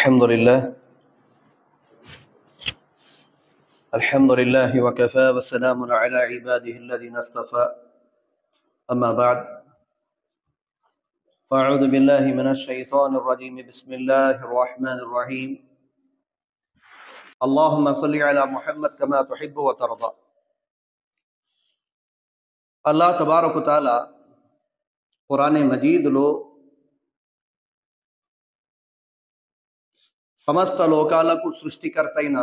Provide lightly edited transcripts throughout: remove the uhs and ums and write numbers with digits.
الحمد لله وكفى وسلام على عباده الذين اصطفى أما بعد فأعوذ بالله من الشيطان الرجيم بسم الله الرحمن الرحيم اللهم صل على محمد كما تحب وترضى الله تبارك وتعالى قرآن مجيد लो సమస్త లోకాలకు సృష్టికర్తైన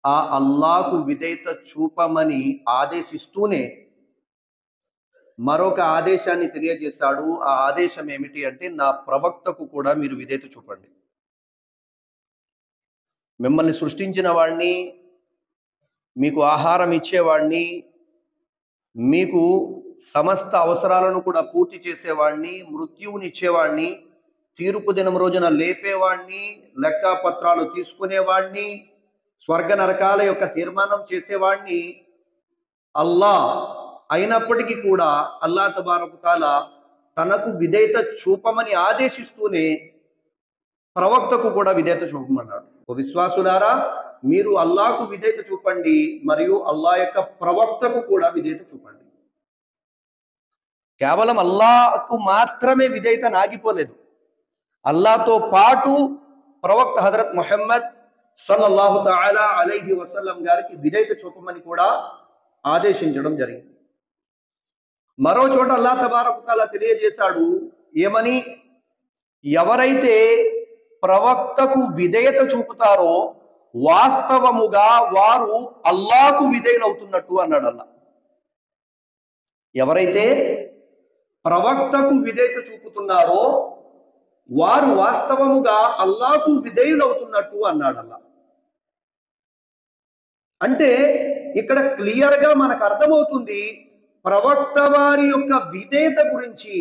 ఆ అల్లాహకు విధేయత చూపమని ఆదేశిస్తూనే మరొక ఆదేశాన్ని తెలియజేశాడు. ఆ ఆదేశం ఏమిటి అంటే, నా ప్రవక్తకు కూడా మీరు విధేయత చూపండి. మిమ్మల్ని సృష్టించిన వాడిని, మీకు ఆహారం ఇచ్చేవాడిని, మీకు సమస్త అవసరాలను కూడా పూర్తి చేసేవాడిని, మృత్యువునిచ్చేవాడిని, తీర్పు దినం రోజున లేపేవాడిని, లెక్కపత్రాలు తీసుకునేవాడిని, స్వర్గ నరకాల యొక్క తీర్మానం చేసేవాడిని అల్లా అయినప్పటికీ కూడా అల్లా తబారక తఆలా తనకు విధేయత చూపమని ఆదేశిస్తూనే ప్రవక్తకు కూడా విధేయత చూపమన్నాడు. ఓ విశ్వాసులారా, మీరు అల్లాహకు విధేయత చూపండి మరియు అల్లా యొక్క ప్రవక్తకు కూడా విధేయత చూపండి. కేవలం అల్లాహకు మాత్రమే విధేయత ఆగిపోలేదు. అల్లాహతో పాటు ప్రవక్త హజరత్ ముహమ్మద్ సల్లల్లాహు తఆలా అలైహి వసల్లం గారికి విధేయత చూపమని కూడా ఆదేశించడం జరిగింది. మరో చోట అల్లాహ్ తబారక తఆలా తెలియజేశాడు. ఏమని? ఎవరైతే ప్రవక్తకు విధేయత చూపుతారో వాస్తవముగా వారు అల్లాహకు విధేయులవుతున్నట్టు అన్నాడు అల్లా. ఎవరైతే ప్రవక్తకు విధేయత చూపుతున్నారో వారు వాస్తవముగా అల్లాహకు విధేయులవుతున్నట్టు అన్నాడు అల్లా. అంటే ఇక్కడ క్లియర్గా మనకు అర్థమవుతుంది, ప్రవక్త వారి యొక్క విధేయత గురించి,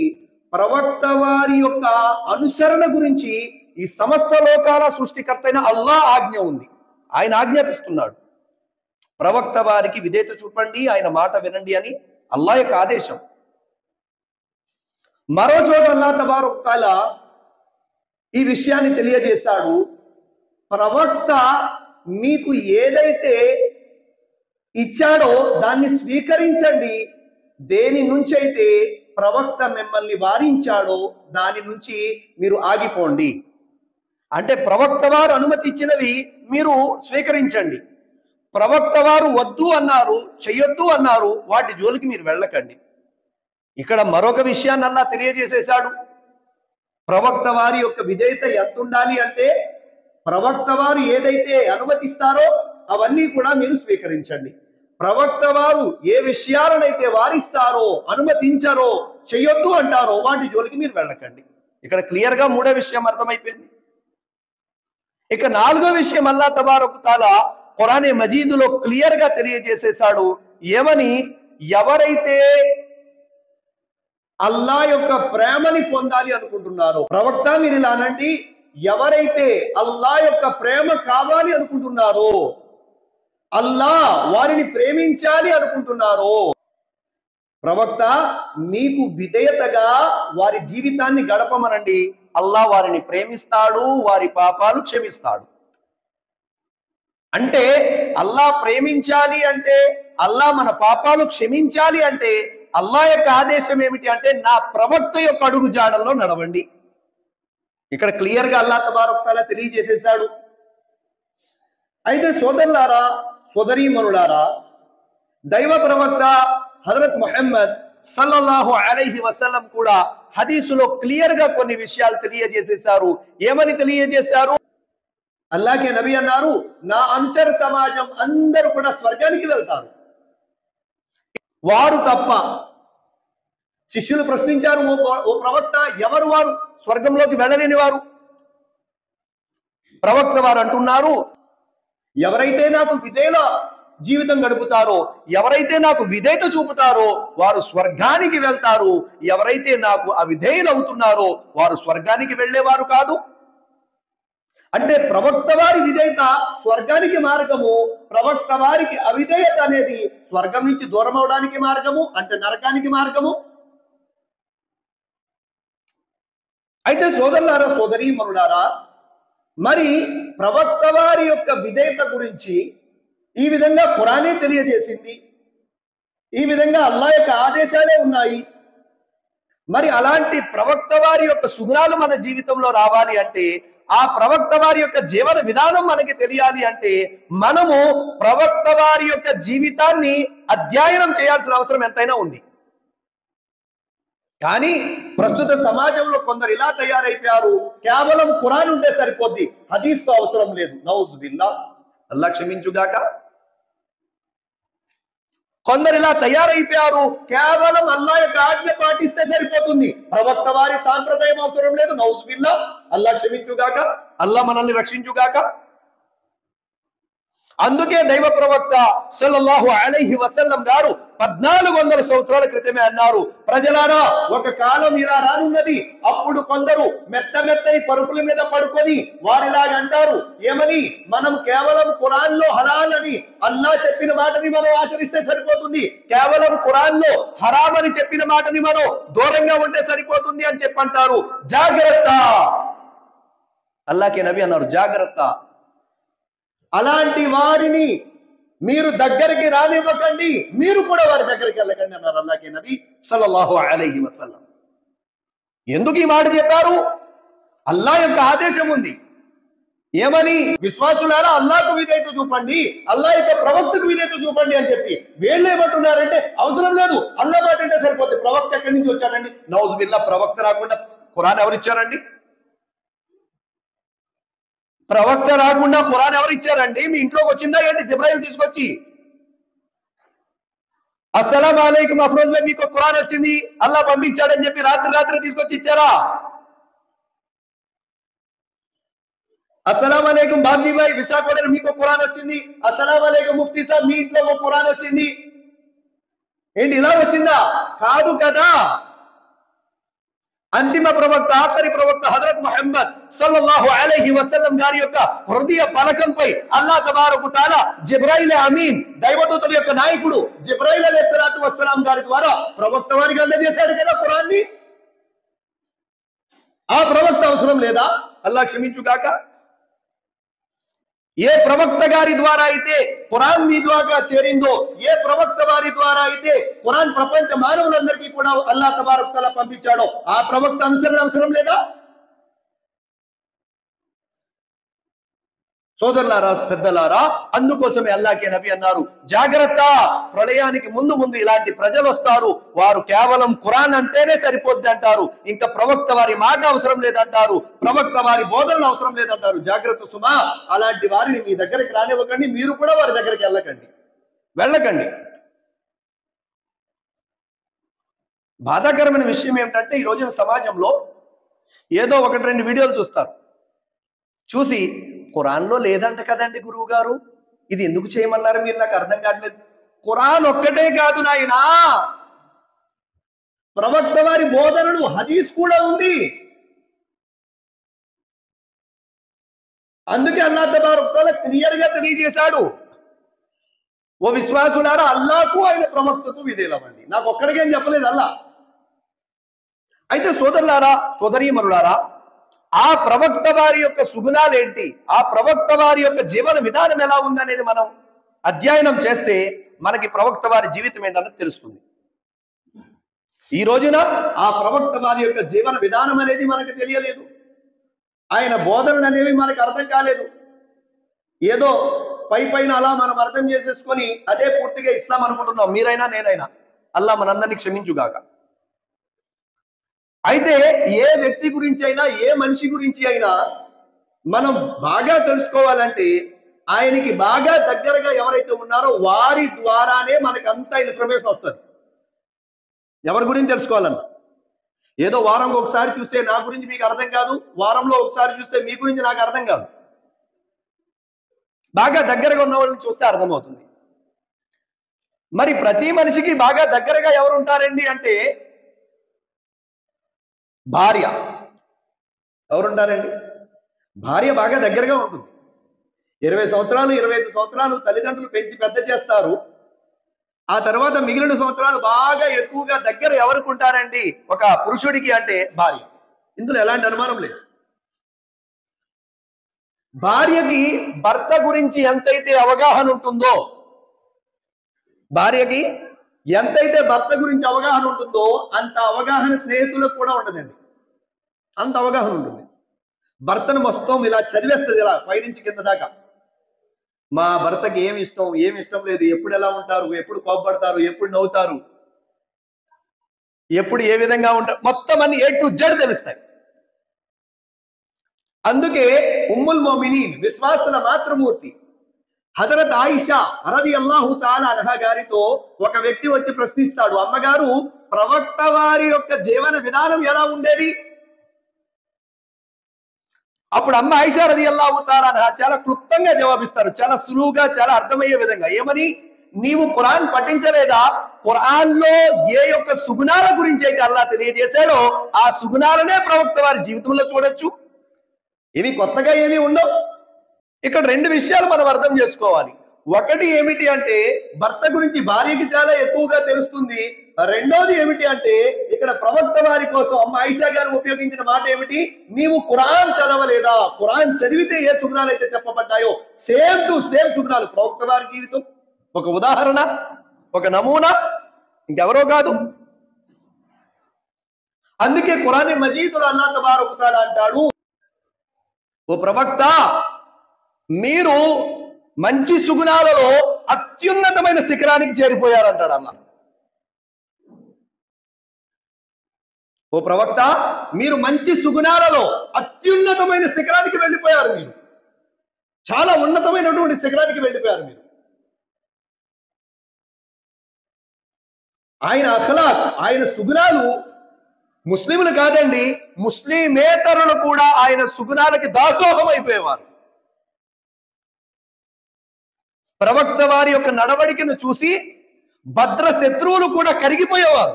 ప్రవక్త వారి యొక్క అనుసరణ గురించి ఈ సమస్త లోకాల సృష్టికర్త అయిన అల్లా ఆజ్ఞ ఉంది. ఆయన ఆజ్ఞాపిస్తున్నాడు, ప్రవక్త వారికి విధేయత చూపండి, ఆయన మాట వినండి అని అల్లా యొక్క ఆదేశం. మరో చోట అల్లా తబారక తఆలా ఈ విషయాన్ని తెలియజేశాడు. ప్రవక్త మీకు ఏదైతే ఇచ్చాడో దాన్ని స్వీకరించండి, దేని నుంచి అయితే ప్రవక్త మిమ్మల్ని వారించాడో దాని నుంచి మీరు ఆగిపోండి. అంటే ప్రవక్త వారు అనుమతి ఇచ్చినవి మీరు స్వీకరించండి, ప్రవక్త వారు వద్దు అన్నారు, చెయ్యొద్దు అన్నారు, వాటి జోలికి మీరు వెళ్ళకండి. ఇక్కడ మరొక విషయాన్ని అల్లా తెలియజేసేశాడు. ప్రవక్త వారి యొక్క విధేయత ఎంత ఉండాలి అంటే, ప్రవక్త వారు ఏదైతే అనుమతిస్తారో అవన్నీ కూడా మీరు స్వీకరించండి. ప్రవక్త వారు ఏ విషయాలనైతే వారిస్తారో, అనుమతించారో, చెయ్యొద్దు అంటారో వాటి జోలికి మీరు వెళ్ళకండి. ఇక్కడ క్లియర్గా మూడో విషయం అర్థమైపోయింది. ఇక నాలుగో విషయం అల్లా తబారక తఆలా ఖురానే మజీదులో క్లియర్గా తెలియజేసేశాడు. ఏమని? ఎవరైతే అల్లా యొక్క ప్రేమని పొందాలి అనుకుంటున్నారో, ప్రవక్త మీరు ఇలా అనండి, ఎవరైతే అల్లా యొక్క ప్రేమ కావాలి అనుకుంటున్నారో, అల్లా వారిని ప్రేమించాలి అనుకుంటున్నారో, ప్రవక్త మీకు విధేయతగా వారి జీవితాన్ని గడపమనండి. అల్లా వారిని ప్రేమిస్తాడు, వారి పాపాలు క్షమిస్తాడు. అంటే అల్లా ప్రేమించాలి అంటే, అల్లా మన పాపాలు క్షమించాలి అంటే అల్లా యొక్క ఆదేశం ఏమిటి అంటే, నా ప్రవక్త యొక్క అడుగు జాడల్లో నడవండి. ఇక్కడ క్లియర్గా అల్లా తబారక తఆలా తెలియజేసేశాడు. అయితే సోదరులారా, సోదరీమణులారా, దైవ ప్రవక్త హజరత్ ముహమ్మద్ సల్లల్లాహు అలైహి వసల్లం కూడా హదీసులో క్లియర్గా కొన్ని విషయాలు తెలియజేసేశారు. ఏమని తెలియజేశారు? అల్లాహ్కే నబీ అన్నారు, నా అనుచర సమాజం అందరూ కూడా స్వర్గానికి వెళ్తారు, వారు తప్ప. శిష్యులు ప్రశ్నించారు, ఓ ప్రవక్త, ఎవరు వారు స్వర్గంలోకి వెళ్ళలేని వారు? ప్రవక్త వారు అంటున్నారు, ఎవరైతే నాకు విధేయుల జీవితం గడుపుతారో, ఎవరైతే నాకు విధేయత చూపుతారో వారు స్వర్గానికి వెళ్తారు, ఎవరైతే నాకు అవిధేయులు అవుతున్నారో వారు స్వర్గానికి వెళ్ళేవారు కాదు. అంటే ప్రవక్త వారి విధేయత స్వర్గానికి మార్గము, ప్రవక్త వారికి అవిధేయత అనేది స్వర్గం నుంచి దూరం అవడానికి మార్గము, అంటే నరకానికి మార్గము. అయితే సోదరులారా, సోదరీమణులారా, మరి ప్రవక్త వారి యొక్క విధేయత గురించి ఈ విధంగా ఖురానే తెలియజేసింది, ఈ విధంగా అల్లాహ్ యొక్క ఆదేశాలే ఉన్నాయి. మరి అలాంటి ప్రవక్త వారి యొక్క సుగుణాలు మన జీవితంలో రావాలి అంటే, ఆ ప్రవక్త వారి యొక్క జీవన విధానం మనకి తెలియాలి అంటే, మనము ప్రవక్త వారి యొక్క జీవితాన్ని అధ్యయనం చేయాల్సిన అవసరం ఎంతైనా ఉంది. కానీ ప్రస్తుత సమాజంలో కొందరు ఇలా తయారైపోయారు, కేవలం ఖురాన్ ఉంటే సరిపోద్ది, హదీస్తో అవసరం లేదు. నౌజు బిల్లాహ్, అల్లాహ్ క్షమించుగాక. కొందరు ఇలా తయారైపోయారు, కేవలం అల్లాహ్ యొక్క ఆజ్ఞ పాటిస్తే సరిపోతుంది, ప్రవక్త వారి సాంప్రదాయం అవసరం లేదు. నౌజు బిల్లాహ్, అల్లాహ్ క్షమించుగాక, అల్లాహ్ మనల్ని రక్షించుగాక. అందుకే దైవ ప్రవక్త సల్లల్లాహు అలైహి వసల్లం గారు 1400 సంవత్సరాల క్రితమే అన్నారు, ప్రజలారా ఒక కాలం ఇలా రానున్నది, అప్పుడు కొందరు మెత్తని పరుపుల మీద పడుకొని వారిలాగా అంటారు, ఏమని, మనం కేవలం ఖురాన్ లో హలాల్ అని అల్లాహ్ చెప్పిన మాటని మనం ఆచరిస్తే సరిపోతుంది, కేవలం ఖురాన్ లో హరామ్ అని చెప్పిన మాటని మనం దూరంగా ఉంటే సరిపోతుంది అని చెప్పంటారు. జాగ్రత్త, అల్లాహ్ కే నబీ అన్నారు, జాగ్రత్త, అలాంటి వారిని మీరు దగ్గరికి రానివ్వకండి, మీరు కూడా వారి దగ్గరికి వెళ్ళకండి అన్నారు అల్లాహ్ కే నబీ సల్లల్లాహు అలైహి వసల్లం. ఎందుకు ఈ మాట చెప్పారు? అల్లాహ్ యొక్క ఆదేశం ఉంది. ఏమని? విశ్వాసులారా అల్లాహ్కు విధేయత చూపండి, అల్లాహ్ యొక్క ప్రవక్తకు విధేయత చూపండి అని చెప్పి. వీళ్ళు ఏమంటున్నారంటే, అవసరం లేదు, అల్లాహ్ మాట అంటే సరిపోతుంది. ప్రవక్త ఎక్కడి నుంచి వచ్చాడండి? నౌజు బిల్లాహ్, ప్రవక్త రాకుండా ఖురాన్ ఎవరిచ్చారండి? ప్రవక్త రాకుండా ఖురాన్ ఎవరు ఇచ్చారండి? మీ ఇంట్లోకి వచ్చిందా ఏంటి జిబ్రాయిల్ తీసుకొచ్చి? అస్సలాం అలైకుం అఫ్రోజ్ భాయ్, మీకు ఖురాన్ వచ్చింది, అల్లాహ్ పంపించాడని చెప్పి రాత్రి తీసుకొచ్చి ఇచ్చారా? అస్సలాం అలైకుం బాబ్జీ భాయ్, విశాఖపట్నం మీకు ఖురాన్ వచ్చింది, అస్సలాం అలైకుం ముఫ్తీ సాబ్, మీ ఇంట్లో ఖురాన్ వచ్చింది ఏంటి? ఇలా వచ్చిందా? కాదు కదా. అంతిమ ప్రవక్త, ఆఖరి ప్రవక్త హజరత్ ముహమ్మద్ సల్లల్లాహు అలైహి వసల్లం గారి యొక్క హృదయ పలకంపై అల్లాహ్ తబారక తఆలా జిబ్రాయిల్ అమీన్, దైవదూతల యొక్క నాయకుడు జిబ్రాయిల్ అలైహిస్సలాతు వస్సలాం గారి ద్వారా ప్రవక్త వారికి అందజేశాడు కదా ఖురాన్ని. ఆ ప్రవక్త అవసరం లేదా? అల్లాహ్ క్షమించుగాక. ఏ ప్రవక్త గారి ద్వారా అయితే ఖురాన్ మీ ద్వారా చేరిందో, ఏ ప్రవక్త వారి ద్వారా అయితే ఖురాన్ ప్రపంచ మానవులందరికీ కూడా అల్లాహ్ తబారక తఆలా పంపించాడో, ఆ ప్రవక్త అనుసరణ అవసరం లేదా? సోదరులారా, పెద్దలారా, అందుకోసమే అల్లాహ్ కే నబీ అన్నారు, జాగ్రత్త, ప్రళయానికి ముందు ఇలాంటి ప్రజలు వస్తారు, వారు కేవలం ఖురాన్ అంటేనే సరిపోద్ది అంటారు, ఇంకా ప్రవక్త వారి మాట అవసరం లేదంటారు, ప్రవక్త వారి బోధనలు అవసరం లేదంటారు. జాగ్రత్త సుమా, అలాంటి వారిని మీ దగ్గరికి రానివ్వకండి, మీరు కూడా వారి దగ్గరికి వెళ్ళకండి. బాధాకరమైన విషయం ఏమిటంటే, ఈ రోజున సమాజంలో ఏదో 1-2 వీడియోలు చూసి ఖురాన్లో లేదంట కదండి గురువు గారు, ఇది ఎందుకు చేయమన్నారు మీరు, నాకు అర్థం కావట్లేదు. ఖురాన్ ఒక్కటే కాదు నాయనా, ప్రవక్త వారి బోధనలు హదీస్ కూడా ఉంది. అందుకే అల్లాహ్ తబారక తఆలా క్లియర్ గా తెలియజేశాడు, ఓ విశ్వాసులారా అల్లాహకు ఆయన ప్రవక్తకు విధేయులవ్వండి. నాకు ఒక్కడికేం చెప్పలేదు అల్లాహ్. అయితే సోదరులారా, సోదరీమణులారా, ఆ ప్రవక్త వారి యొక్క సుగుణాలు ఏంటి, ఆ ప్రవక్త వారి యొక్క జీవన విధానం ఎలా ఉందనేది మనం అధ్యయనం చేస్తే మనకి ప్రవక్త వారి జీవితం ఏంటన్నది తెలుస్తుంది. ఈ రోజున ఆ ప్రవక్త వారి యొక్క జీవన విధానం అనేది మనకు తెలియలేదు, ఆయన బోధనలు అనేవి మనకు అర్థం కాలేదు. ఏదో పైన అలా మనం అర్థం చేసేసుకొని అదే పూర్తిగా ఇస్లాం అనుకుంటున్నాం, మీరైనా నేనైనా. అల్లాహ్ మనందరినీ క్షమించుగాక. అయితే ఏ వ్యక్తి గురించి అయినా, ఏ మనిషి గురించి అయినా మనం బాగా తెలుసుకోవాలంటే, ఆయనకి బాగా దగ్గరగా ఎవరైతే ఉన్నారో వారి ద్వారానే మనకు అంత ఇన్ఫర్మేషన్ వస్తుంది. ఎవరి గురించి తెలుసుకోవాలన్నా, ఏదో వారంలో ఒకసారి చూస్తే నా గురించి మీకు అర్థం కాదు, వారంలో ఒకసారి చూస్తే మీ గురించి నాకు అర్థం కాదు. బాగా దగ్గరగా ఉన్న వాళ్ళని చూస్తే అర్థమవుతుంది. మరి ప్రతి మనిషికి బాగా దగ్గరగా ఎవరు ఉంటారండి అంటే, భార్య. ఎవరుంటారండి? భార్య బాగా దగ్గరగా ఉంటుంది. 20 సంవత్సరాలు 25 సంవత్సరాలు తల్లిదండ్రులు పెంచి పెద్ద చేస్తారు. ఆ తర్వాత మిగిలిన సంవత్సరాలు బాగా ఎక్కువగా దగ్గర ఎవరికి ఉంటారండి ఒక పురుషుడికి అంటే భార్య. ఇందులో ఎలాంటి అనుమానం లేదు. భార్యకి భర్త గురించి ఎంతైతే అవగాహన ఉంటుందో, భార్యకి ఎంతైతే భర్త గురించి అవగాహన ఉంటుందో అంత అవగాహన స్నేహితులకు కూడా ఉండదండి. అంత అవగాహన ఉంటుంది. భర్తను మొత్తం ఇలా చదివేస్తుంది, ఇలా పైనుంచి కింద దాకా. మా భర్తకి ఏమి ఇష్టం, ఏమి ఇష్టం లేదు, ఎప్పుడు ఎలా ఉంటారు, ఎప్పుడు కోపడతారు, ఎప్పుడు నవ్వుతారు, ఎప్పుడు ఏ విధంగా ఉంటారు, మొత్తం అన్ని A to Z తెలుస్తాయి. అందుకే ఉమ్ముల్ మోమినీన్, విశ్వాసుల మాతృమూర్తి హజరత్ ఆయిషా రదియల్లాహు తఆలా అన్హా గారితో ఒక వ్యక్తి వచ్చి ప్రశ్నిస్తాడు, అమ్మగారు ప్రవక్త వారి యొక్క జీవన విధానం ఎలా ఉండేది? అప్పుడు అమ్మ ఆయిషా రదియల్లాహు తఆలా అన్హా చాలా క్లుప్తంగా జవాబిస్తారు, చాలా సులువుగా, చాలా అర్థమయ్యే విధంగా. ఏమని? నీవు ఖురాన్ పఠించలేదా? ఖురాన్ లో ఏ యొక్క సుగుణాల గురించి అయితే అల్లాహ్ తెలియజేశాడో ఆ సుగుణాలనే ప్రవక్త వారి జీవితంలో చూడొచ్చు. ఇవి కొత్తగా ఏమీ ఉండవు. ఇక్కడ రెండు విషయాలు మనం అర్థం చేసుకోవాలి. ఒకటి ఏమిటి అంటే భర్త గురించి భార్యకి చాలా ఎక్కువగా తెలుస్తుంది. రెండోది ఏమిటి అంటే ఇక్కడ ప్రవక్త వారి కోసం అమ్మ ఆయిషా గారు ఉపయోగించిన మాట ఏమిటి? నీవు ఖురాన్ చదవలేదా? ఖురాన్ చదివితే ఏ సుగుణాలు అయితే చెప్పబడ్డాయో సేమ్ టు సేమ్ సుగుణాలు ప్రవక్త వారి జీవితం. ఒక ఉదాహరణ, ఒక నమూనా, ఇంకెవరో కాదు. అందుకే ఖురాన్ మజీదులో అల్లాహ్ తబారక వ తఆలా అంటాడు, ఓ ప్రవక్త మీరు మంచి సుగుణాలలో అత్యున్నతమైన శిఖరానికి చేరిపోయారంటాడు అల్లాహ్. ఓ ప్రవక్త మీరు మంచి సుగుణాలలో అత్యున్నతమైన శిఖరానికి వెళ్ళిపోయారు, మీరు చాలా ఉన్నతమైనటువంటి శిఖరానికి వెళ్ళిపోయారు మీరు. ఆయన అఖలాక్, ఆయన సుగుణాలు ముస్లింలు కాదండి, ముస్లిమేతరులు కూడా ఆయన సుగుణాలకి దాసోహం అయిపోయేవారు. ప్రవక్త వారి యొక్క నడవడికను చూసి భద్ర శత్రువులు కూడా కరిగిపోయేవారు.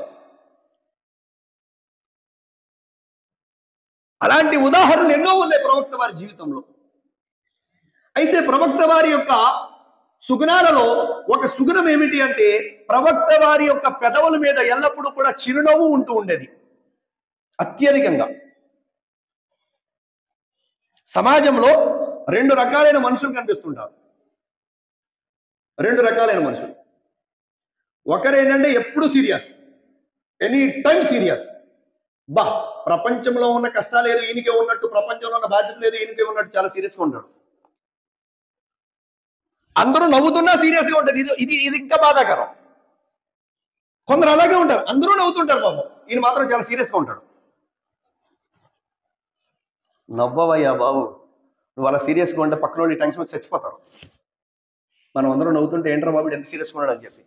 అలాంటి ఉదాహరణలు ఎన్నో ఉన్నాయి ప్రవక్త వారి జీవితంలో. అయితే ప్రవక్త వారి యొక్క సుగుణాలలో ఒక సుగుణం ఏమిటి అంటే ప్రవక్త వారి యొక్క పెదవుల మీద ఎల్లప్పుడూ కూడా చిరునవ్వు ఉంటూ ఉండేది అత్యధికంగా. సమాజంలో రెండు రకాలైన మనుషులు కనిపిస్తుంటారు. రెండు రకాలైన మనుషులు. ఒకరేంటంటే ఎప్పుడు సీరియస్, ఎనీ టైం సీరియస్. ప్రపంచంలో ఉన్న కష్టాలు ఏదో ఈయనకే ఉన్నట్టు, ప్రపంచంలో ఉన్న బాధ్యత లేదు ఈయనకే ఉన్నట్టు చాలా సీరియస్గా ఉంటాడు. అందరూ నవ్వుతున్నా సీరియస్గా ఉంటుంది. ఇది ఇది ఇంకా బాధాకరం. కొందరు అలాగే ఉంటారు, అందరూ నవ్వుతుంటారు బాబు, ఈయన మాత్రం చాలా సీరియస్గా ఉంటాడు. నవ్వవయ్యా బాబు, నువ్వు అలా సీరియస్గా ఉంటే పక్కన వాళ్ళు టెన్షన్ వచ్చి చచ్చిపోతారు. మనం అందరూ నవ్వుతుంటే ఏంట్రా బాబు ఎంత సీరియస్గా ఉన్నాడు అని చెప్పి.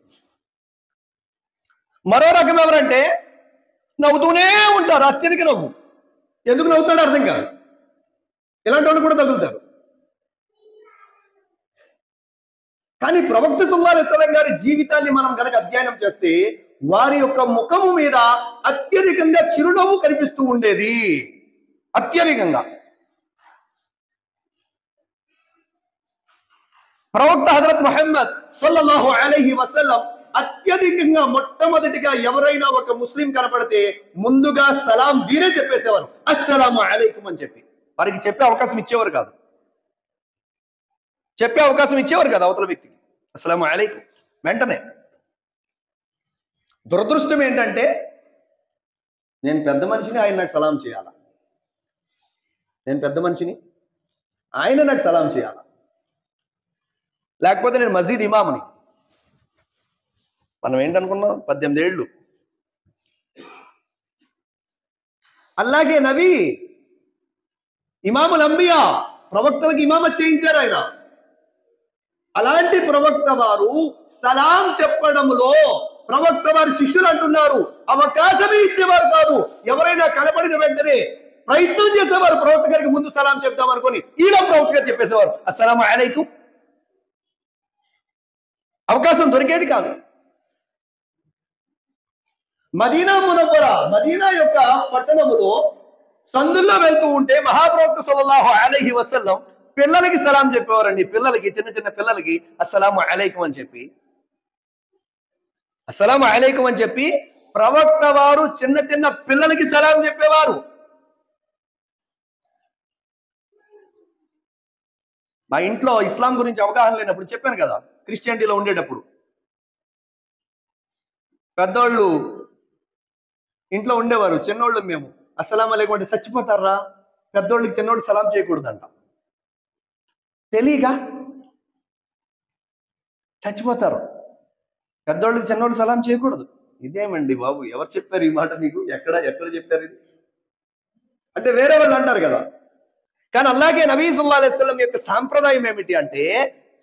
మరో రకం ఎవరంటే నవ్వుతూనే ఉంటారు, అత్యధిక నవ్వు. ఎందుకు నవ్వుతాడో అర్థం కాదు. ఇలాంటి వాళ్ళు కూడా తగులుతారు. కానీ ప్రవక్త సల్లల్లాహు అలైహి వసల్లం గారి జీవితాన్ని మనం కనుక అధ్యయనం చేస్తే వారి యొక్క ముఖము మీద అత్యధికంగా చిరునవ్వు కనిపిస్తూ ఉండేది. అత్యధికంగా ప్రవక్త హజరత్ ముహమ్మద్ సల్లల్లాహు అలైహి వసల్లం అత్యధికంగా మొట్టమొదటిగా ఎవరైనా ఒక ముస్లిం కనపడితే ముందుగా సలాం వీరే చెప్పేసేవారు, అస్సలాము అలైకుం అని చెప్పి. వారికి చెప్పే అవకాశం ఇచ్చేవారు కాదు, చెప్పే అవకాశం ఇచ్చేవారు కదా అవతల వ్యక్తికి. అస్సలాము అలైకుం వెంటనే. దురదృష్టం ఏంటంటే నేను పెద్ద మనిషిని, ఆయన నాకు సలాం చేయాలా. నేను పెద్ద మనిషిని, ఆయన నాకు సలాం చేయాలా. లేకపోతే నేను మస్జిద్ ఇమాముని. మనం ఏంటనుకున్నాం, 18 ఏళ్ళు. అలాగే నబీ ఇమాముల్ అంబియా, ప్రవక్తలకు ఇమామత్ చేయించారు ఆయన. అలాంటి ప్రవక్త వారు సలాం చెప్పడంలో ప్రవక్త వారి శిష్యులు అంటున్నారు అవకాశమే ఇచ్చేవారు కాదు. ఎవరైనా కనబడిన వెంటనే ప్రయత్నం చేసేవారు ప్రవక్త గారికి ముందు సలాం చెప్దాం అనుకుని, ఈలో ప్రవక్త గారు చెప్పేసేవారు అస్సలాము అలైకుం. అవకాశం దొరికేది కాదు. మదీనా మునవ్వర, మదీనా యొక్క పట్టణములో సందుల్లో వెళ్తూ ఉంటే మహాప్రవక్త సల్లల్లాహు అలైహి వసల్లం పిల్లలకి సలాం చెప్పేవారండి. పిల్లలకి, చిన్న చిన్న పిల్లలకి అస్సలాము అలైకుం అని చెప్పి, అస్సలాము అలైకుం అని చెప్పి ప్రవక్త వారు చిన్న చిన్న పిల్లలకి సలాం చెప్పేవారు. మా ఇంట్లో ఇస్లాం గురించి అవగాహన లేనప్పుడు చెప్పాను కదా, క్రిస్టియానిటీలో ఉండేటప్పుడు పెద్దోళ్ళు ఇంట్లో ఉండేవారు, చిన్నోళ్ళు మేము అస్సలాం అలైకుం అంటే చచ్చిపోతారా, పెద్దోళ్ళకి చిన్నోళ్ళు సలాం చేయకూడదంట. తెలియగా చచ్చిపోతారు, పెద్దోళ్ళకి చిన్నోళ్ళు సలాం చేయకూడదు. ఇదేమండి బాబు, ఎవరు చెప్పారు ఈ మాట మీకు, ఎక్కడ చెప్పారు ఇది అంటే వేరే వాళ్ళు అంటారు కదా. కానీ అలాగే నబీ సల్లల్లాహు అలైహి వసల్లం యొక్క సాంప్రదాయం ఏమిటి అంటే,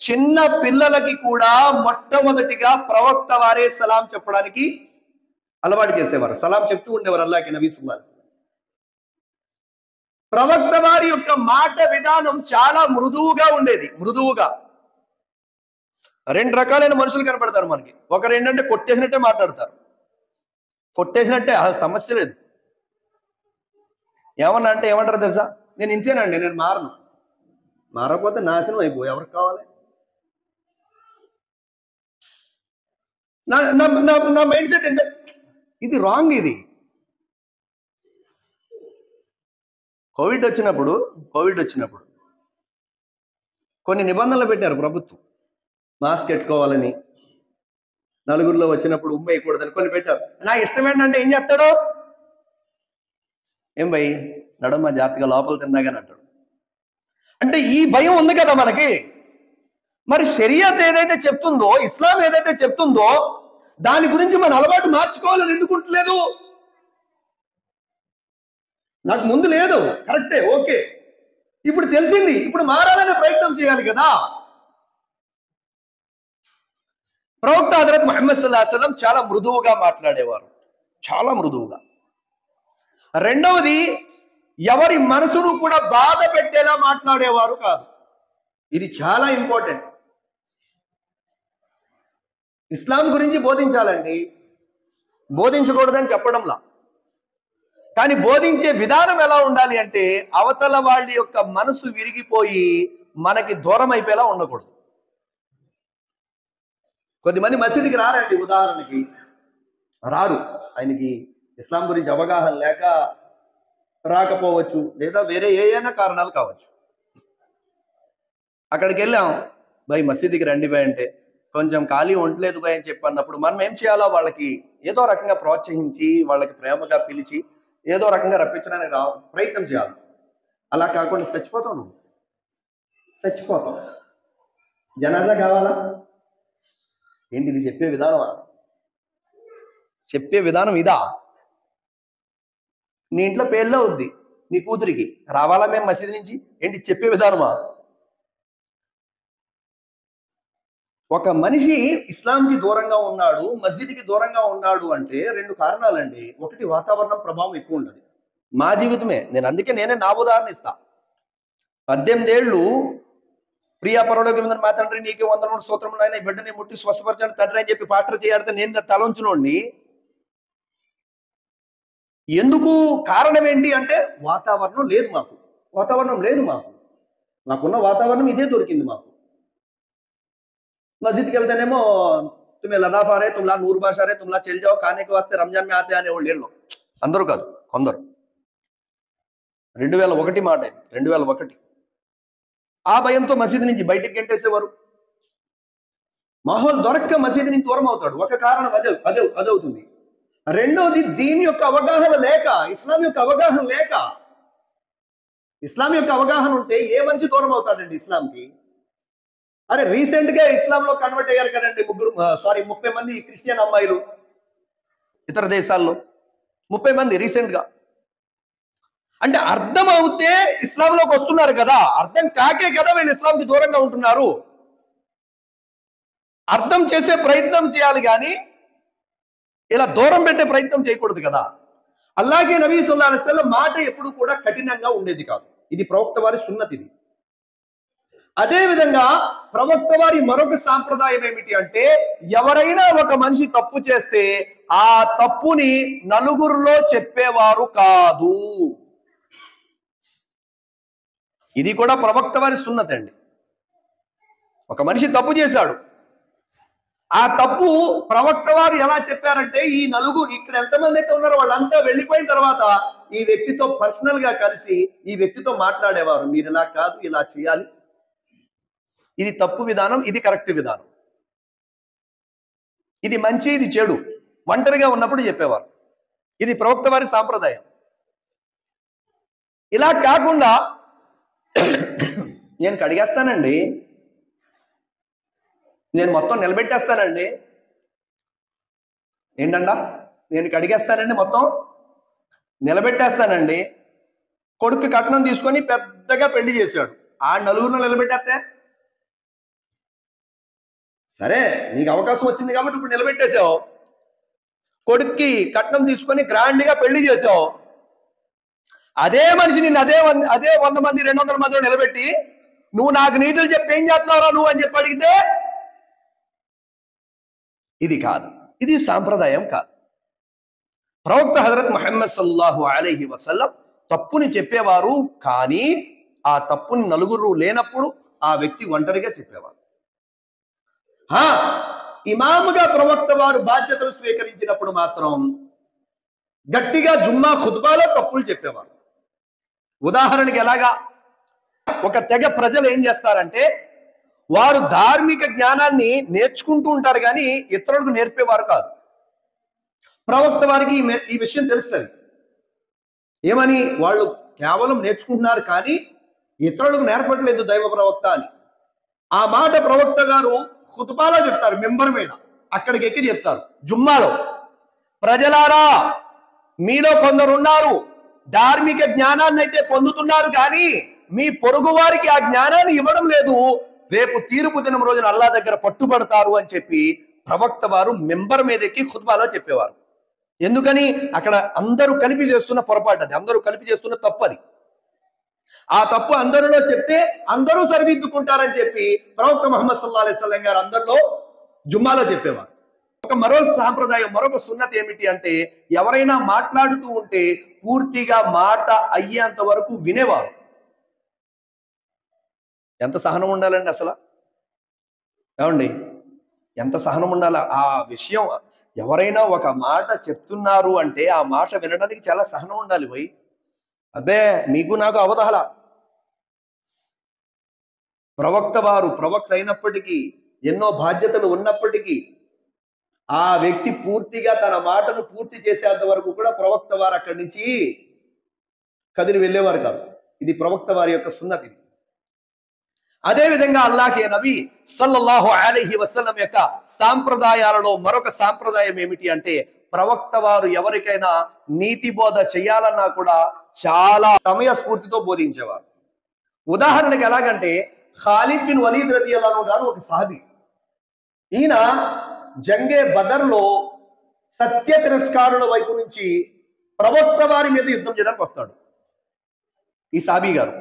చిన్న పిల్లలకి కూడా మొట్టమొదటిగా ప్రవక్త వారే సలాం చెప్పడానికి అలవాటు చేసేవారు, సలాం చెప్తూ ఉండేవారు అల్లాహ్కి నబీ సల్లల్లాహు అలైహి వసల్లం. ప్రవక్త వారి యొక్క మాట విధానం చాలా మృదువుగా ఉండేది. మృదువుగా రెండు రకాలైన మనుషులు కనపడతారు మనకి. ఒకరు ఏంటంటే కొట్టేసినట్టే మాట్లాడతారు, కొట్టేసినట్టే, అసలు సమస్య లేదు. ఏమన్నా అంటే ఏమంటారు తెలుసా, నేను ఇంతేనండి, నేను మారను, మారకపోతే నాశనం అయిపోయి ఎవరికి కావాలి. నా మైండ్ సెట్ ఎంత, ఇది రాంగ్. ఇది కోవిడ్ వచ్చినప్పుడు కొన్ని నిబంధనలు పెట్టారు ప్రభుత్వం. మాస్క్ పెట్టుకోవాలని, నలుగురిలో వచ్చినప్పుడు ఉమ్మేయకూడదని కొన్ని పెట్టారు. నా ఇష్టం ఏంటంటే ఏం చేస్తాడు, ఏం భయ్ నడమ జాగ్రత్తగా లోపల తిన్నాగాని అంటాడు. అంటే ఈ భయం ఉంది కదా మనకి. మరి షరియత్ ఏదైతే చెప్తుందో, ఇస్లాం ఏదైతే చెప్తుందో, దాని గురించి మన అలవాటు మార్చుకోవాలని ఎందుకుంటలేదు? నాకు ముందు లేదు, కరెక్టే, ఓకే, ఇప్పుడు తెలిసింది, ఇప్పుడు మారాలనే ప్రయత్నం చేయాలి కదా. ప్రవక్త హజరత్ ముహమ్మద్ సల్లల్లాహు అలైహి వసల్లం చాలా మృదువుగా మాట్లాడేవారు, చాలా మృదువుగా. రెండవది, ఎవరి మనసును కూడా బాధ పెట్టేలా మాట్లాడేవారు కాదు. ఇది చాలా ఇంపార్టెంట్. ఇస్లాం గురించి బోధించాలండి, బోధించకూడదని చెప్పడంలా. కానీ బోధించే విధానం ఎలా ఉండాలి అంటే, అవతల వాళ్ళ యొక్క మనసు విరిగిపోయి మనకి దూరం అయిపోయేలా ఉండకూడదు. కొద్దిమంది మసీదుకి రారండి, ఉదాహరణకి రారు, ఆయనకి ఇస్లాం గురించి అవగాహన లేక రాకపోవచ్చు, లేదా వేరే ఏమైనా కారణాలు కావచ్చు. అక్కడికి వెళ్ళాం, భయ్ మసీదుకి రండి భయ్ అంటే, కొంచెం ఖాళీ ఉండలేదు భయ్ అని చెప్పన్నప్పుడు మనం ఏం చేయాలో, వాళ్ళకి ఏదో రకంగా ప్రోత్సహించి, వాళ్ళకి ప్రేమగా పిలిచి ఏదో రకంగా రప్పించడానికి ప్రయత్నం చేయాలి. అలా కాకుండా చచ్చిపోతావు, నువ్వు చచ్చిపోతావు. జనాజా కావాలా ఏంటి? ఇది చెప్పే విధానమా? చెప్పే విధానం ఇదా? నీ ఇంట్లో పేర్లో అవుద్ది, నీ కూతురికి రావాలా మేము మసీదు నుంచి, ఏంటి చెప్పే విధానమా? ఒక మనిషి ఇస్లాంకి దూరంగా ఉన్నాడు, మస్జిద్కి దూరంగా ఉన్నాడు అంటే రెండు కారణాలండి. ఒకటి, వాతావరణం ప్రభావం ఎక్కువ ఉంటుంది. మా జీవితమే, నేనే నా ఉదాహరణ ఇస్తా. 18 ఏళ్ళు ప్రియా పరలోకి మీద మా తండ్రి నీకే వందనములు స్తోత్రములు ఆయన, ఈ బిడ్డని ముట్టి స్వస్థపరచండి తండ్రి అని చెప్పి పాస్టర్ చేయాడితే నేను తలంచునోండి. ఎందుకు? కారణం ఏంటి అంటే, వాతావరణం లేదు మాకు. మాకున్న వాతావరణం ఇదే దొరికింది మాకు. मस्जिद के వెళ్తేనేమో तुम्हें लदाफ आ रहे, तुमला नूर बाश आ रहे, तुमला चल जाओ खाने के वास्ते रमजान में आते అనే వాళ్ళు లేరు. అందరూ కాదు, కొందరు. 2001 మాట, 2001. ఆ భయంతో మసీదు నుంచి బయటికి గెంటేసేవారు. మాహోల్ దొరక్క మసీదు నుంచి దూరం అవుతాడు. ఒక కారణం అదవుతుంది. రెండోది, దీని యొక్క అవగాహన లేక, ఇస్లాం యొక్క అవగాహన ఉంటే ఏ మనిషి దూరం అవుతాడండి ఇస్లాంకి? అరే రీసెంట్ గా ఇస్లాంలో కన్వర్ట్ అయ్యారు కదండి 30 మంది క్రిస్టియన్ అమ్మాయిలు ఇతర దేశాల్లో, 30 మంది రీసెంట్ గా. అంటే అర్థం అవుతే ఇస్లాంలోకి వస్తున్నారు కదా, అర్థం కాకే కదా వీళ్ళు ఇస్లాంకి దూరంగా ఉంటున్నారు. అర్థం చేసే ప్రయత్నం చేయాలి కానీ ఇలా దూరం పెట్టే ప్రయత్నం చేయకూడదు కదా. అలాగే నబీ సల్లల్లాహు అలైహి వసల్లం మాట ఎప్పుడు కూడా కఠినంగా ఉండేది కాదు. ఇది ప్రవక్త వారి సున్నతి. ఇది అదే విధంగా ప్రవక్త వారి మరొక సాంప్రదాయం ఏమిటి అంటే, ఎవరైనా ఒక మనిషి తప్పు చేస్తే ఆ తప్పుని నలుగురిలో చెప్పేవారు కాదు. ఇది కూడా ప్రవక్త వారి సున్నతి అండి. ఒక మనిషి తప్పు చేశాడు, ఆ తప్పు ప్రవక్త వారు ఎలా చెప్పారంటే, ఈ నలుగురు ఇక్కడ ఎంతమంది అయితే ఉన్నారో వాళ్ళంతా వెళ్ళిపోయిన తర్వాత ఈ వ్యక్తితో పర్సనల్ గా కలిసి ఈ వ్యక్తితో మాట్లాడేవారు, మీరు ఇలా కాదు ఇలా చేయాలి, ఇది తప్పు విధానం, ఇది కరెక్ట్ విధానం, ఇది మంచి, ఇది చెడు ఒంటరిగా ఉన్నప్పుడు చెప్పేవారు. ఇది ప్రవక్త వారి సాంప్రదాయం. ఇలా కాకుండా నేను కడిగేస్తానండి, నేను మొత్తం నిలబెట్టేస్తానండి, ఏంటండా నేను కడిగేస్తానండి, మొత్తం నిలబెట్టేస్తానండి, కొడుకు కట్నం తీసుకొని పెద్దగా పెళ్లి చేశాడు, ఆ నలుగురిని నిలబెట్టేస్తే సరే నీకు అవకాశం వచ్చింది కాబట్టి ఇప్పుడు నిలబెట్టేశావు, కొడుక్కి కట్నం తీసుకొని గ్రాండ్గా పెళ్లి చేశావు, అదే మనిషి నిన్ను అదే 100 మంది 200 మందిలో నిలబెట్టి నువ్వు నాకు నీతులు చెప్పి ఏం చేస్తున్నావురా నువ్వు అని చెప్పి అడిగితే ఇది కాదు, ఇది సాంప్రదాయం కాదు. ప్రవక్త హజరత్ ముహమ్మద్ సల్లల్లాహు అలైహి వసల్లం తప్పుని చెప్పేవారు, కానీ ఆ తప్పుని నలుగురు లేనప్పుడు ఆ వ్యక్తి ఒంటరిగా చెప్పేవారు. ఇమాముగా ప్రవక్త వారు బాధ్యతలు స్వీకరించినప్పుడు మాత్రం గట్టిగా జుమ్మా ఖుత్బాలో తప్పులు చెప్పేవారు. ఉదాహరణకి ఎలాగా, ఒక తెగ ప్రజలు ఏం చేస్తారంటే వారు ధార్మిక జ్ఞానాన్ని నేర్చుకుంటూ ఉంటారు కానీ ఇతరులకు నేర్పేవారు కాదు. ప్రవక్త వారికి ఈ విషయం తెలుస్తుంది. ఏమని? వాళ్ళు కేవలం నేర్చుకుంటున్నారు కానీ ఇతరులకు నేర్పట్లేదు దైవ ప్రవక్త అని. ఆ మాట ప్రవక్త గారు ఖుత్బాలో చెప్తారు, మెంబర్ మీద అక్కడికి ఎక్కి చెప్తారు జుమ్మాలో, ప్రజలారా మీలో కొందరున్నారు ధార్మిక జ్ఞానాన్ని అయితే పొందుతున్నారు కానీ మీ పొరుగు వారికి ఆ జ్ఞానాన్ని ఇవ్వడం లేదు, రేపు తీర్పు దినం రోజున అల్లా దగ్గర పట్టుబడతారు అని చెప్పి ప్రవక్త వారు మెంబర్ మీద ఎక్కి ఖుత్బాలో చెప్పేవారు. ఎందుకని? అక్కడ అందరూ కలిపి చేస్తున్న పొరపాటు అది, అందరూ కలిపి చేస్తున్న తప్పు అది. ఆ తప్పు అందరిలో చెప్తే అందరూ సరిదిద్దుకుంటారని చెప్పి ప్రవక్త ముహమ్మద్ సల్లల్లాహు అలైహి వసల్లం గారు అందరిలో జుమ్మాలో చెప్పేవారు. మరో సాంప్రదాయం, మరొక సున్నత్ ఏమిటి అంటే ఎవరైనా మాట్లాడుతూ ఉంటే పూర్తిగా మాట అయ్యేంత వరకు వినేవారు. ఎంత సహనం ఉండాలండి అసలు, ఏమండి? ఎంత సహనం ఉండాలి ఆ విషయం. ఎవరైనా ఒక మాట చెప్తున్నారు అంటే ఆ మాట వినడానికి చాలా సహనం ఉండాలి. పోయి అబ్బే మీకు నాకు అవతహల. ప్రవక్త వారు ప్రవక్త అయినప్పటికీ, ఎన్నో బాధ్యతలు ఉన్నప్పటికీ ఆ వ్యక్తి పూర్తిగా తన మాటను పూర్తి చేసేంత వరకు కూడా ప్రవక్త వారు అక్కడి నుంచి కదిలి వెళ్ళేవారు కాదు. ఇది ప్రవక్త వారి యొక్క సున్నతి. అదేవిధంగా అల్లాహ్ నబీ సల్లల్లాహు అలైహి వసల్లం యొక్క సాంప్రదాయాలలో మరొక సాంప్రదాయం ఏమిటి అంటే ప్రవక్త వారు ఎవరికైనా నీతి బోధ చేయాలన్నా కూడా చాలా సమయస్ఫూర్తితో బోధించేవారు. ఉదాహరణకి ఎలాగంటే ఖాలిద్ బిన్ వలీద్ రదియల్లాహు గారు ఒక సహాబీ. ఈయన జంగే బదర్లో సత్య తిరస్కారుల వైపు నుంచి ప్రవక్త వారి మీద యుద్ధం చేయడానికి వస్తాడు. ఈ సహాబీ గారు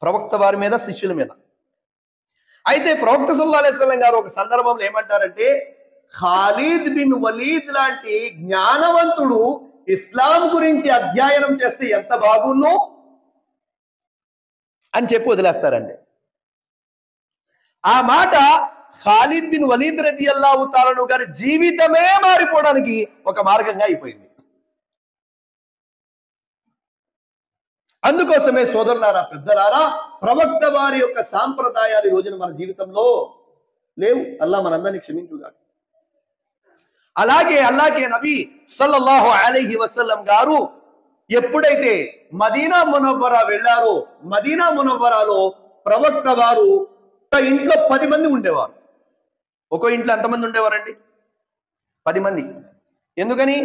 ప్రవక్త వారి మీద, శిష్యుల మీద. అయితే ప్రవక్త సల్లల్లాహు అలైహి వసల్లం గారు ఒక సందర్భంలో ఏమంటారంటే ఖాలిద్ బిన్ వలీద్ లాంటి జ్ఞానవంతుడు ఇస్లాం గురించి అధ్యయనం చేస్తే ఎంత బాగున్నో అని చెప్పి వదిలేస్తారండి. ఆ మాట ఖాలిద్ బిన్ వలీద్ రదియల్లాహు తాలా గారి జీవితమే మారిపోవడానికి ఒక మార్గంగా అయిపోయింది. అందుకోసమే సోదరులారా, పెద్దలారా, ప్రవక్త వారి యొక్క సాంప్రదాయాలు ఈ రోజున మన జీవితంలో లేవు. అల్లా మనందరినీ క్షమించుగా. అలాగే అల్లాహ్ నబీ సల్లల్లాహు అలైహి వసల్లం గారు ఎప్పుడైతే మదీనా మునవ్వరా వెళ్ళారో, మదీనా మునవ్వరాలో ప్రవక్త వారు ఒక ఇంట్లో 10 మంది ఉండేవారు. ఒక్కో ఇంట్లో ఎంతమంది ఉండేవారండి? 10 మంది. ఎందుకని?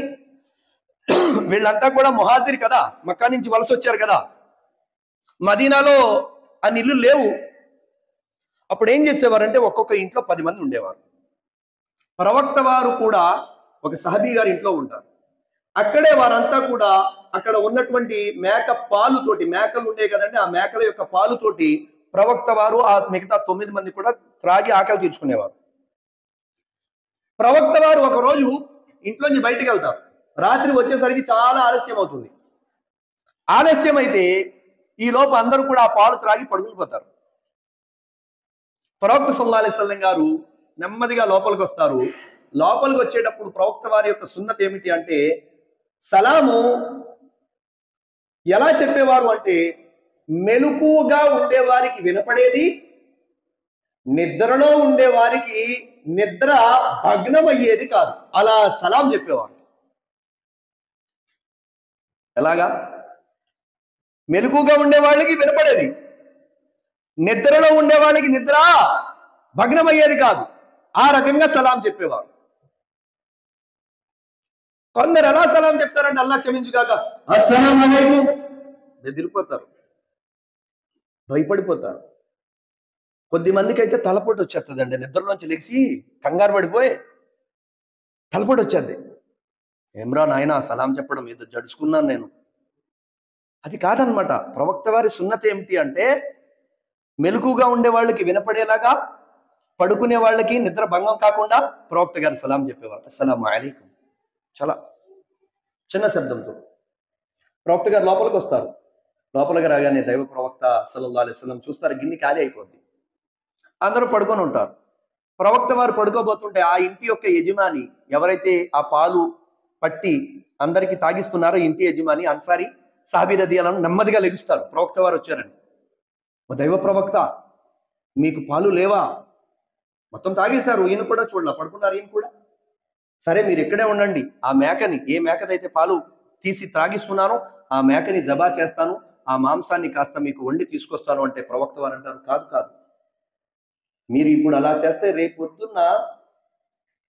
వీళ్ళంతా కూడా ముహాజిర్ కదా, మక్కా నుంచి వలస వచ్చారు కదా, మదీనాలో అన్ని ఇల్లు లేవు. అప్పుడు ఏం చేసేవారంటే ఒక్కొక్క ఇంట్లో 10 మంది ఉండేవారు. ప్రవక్త వారు కూడా ఒక సహబీ గారి ఇంట్లో ఉంటారు. అక్కడే వారంతా కూడా అక్కడ ఉన్నటువంటి మేక పాలుతోటి, మేకలు ఉండే కదండి, ఆ మేకల యొక్క పాలుతోటి ప్రవక్త వారు ఆ మిగతా 9 మంది కూడా త్రాగి ఆకలి తీర్చుకునేవారు. ప్రవక్త వారు ఒకరోజు ఇంట్లోంచి బయటికి వెళ్తారు. రాత్రి వచ్చేసరికి చాలా ఆలస్యం అవుతుంది. ఆలస్యం అయితే ఈ లోపు అందరూ కూడా ఆ పాలు త్రాగి పడుకునిపోతారు. ప్రవక్త సల్లల్లాహు అలైహి వసల్లం గారు నెమ్మదిగా లోపలికి వస్తారు. లోపలికి వచ్చేటప్పుడు ప్రవక్త వారి యొక్క సున్నత్ ఏమిటి అంటే సలాము ఎలా చెప్పేవారు అంటే మెలకువగా ఉండేవారికి వినపడేది, నిద్రలో ఉండే వారికి నిద్ర భగ్నం అయ్యేది కాదు, అలా సలాం చెప్పేవారు. ఎలాగా? మెలకుగా ఉండే వాళ్ళకి వినపడేది, నిద్రలో ఉండే వాళ్ళకి నిద్ర భగ్నం అయ్యేది కాదు, ఆ రకంగా సలాం చెప్పేవారు. కొందరు ఎలా సలాం చెప్తారంటే అల్లా క్షమించుగాక అస్సలాం అలైకుం బెదిరిపోతారు, భయపడిపోతారు. కొద్ది మందికి అయితే తలపోటు వచ్చేస్తుందండి, నిద్రలోంచి లెగిసి కంగారు పడిపోయి తలపోటు వచ్చేది. ఏమ్రా నాయన సలాం చెప్పడం ఏదో జడుచుకున్నాను నేను. అది కాదనమాట. ప్రవక్త వారి సున్నత ఏమిటి అంటే మెలకుగా ఉండే వాళ్ళకి వినపడేలాగా, పడుకునే వాళ్ళకి నిద్ర భంగం కాకుండా ప్రవక్త గారు సలాం చెప్పేవారు. అస్సలాము అలైకుం, చాలా చిన్న శబ్దంతో. ప్రవక్త గారు లోపలికి వస్తారు. లోపలికి రాగానే దైవ ప్రవక్త సల్లల్లాహు అలైహి వసల్లం చూస్తారు, గిన్నె ఖాళీ అయిపోద్ది, అందరూ పడుకొని ఉంటారు. ప్రవక్త వారు పడుకోబోతుంటే ఆ ఇంటి యొక్క యజమాని, ఎవరైతే ఆ పాలు పట్టి అందరికి తాగిస్తున్నారో ఇంటి యజమాని అన్సారీ సాబీ రదియల్లాహు అన్హు నెమ్మదిగా లెగుస్తారు, ప్రవక్త వారు వచ్చారని. దైవ ప్రవక్త, మీకు పాలు లేవా? మొత్తం తాగేశారు, ఈయన కూడా చూడాల పడుకున్నారు, ఈయన కూడా. సరే మీరు ఇక్కడే ఉండండి, ఆ మేకని, ఏ మేకదైతే పాలు తీసి త్రాగిస్తున్నానో ఆ మేకని దబా చేస్తాను, ఆ మాంసాన్ని కాస్త మీకు వండి తీసుకొస్తాను అంటే ప్రవక్త వారు అంటారు, కాదు కాదు, మీరు ఇప్పుడు అలా చేస్తే రేపు పొద్దున్న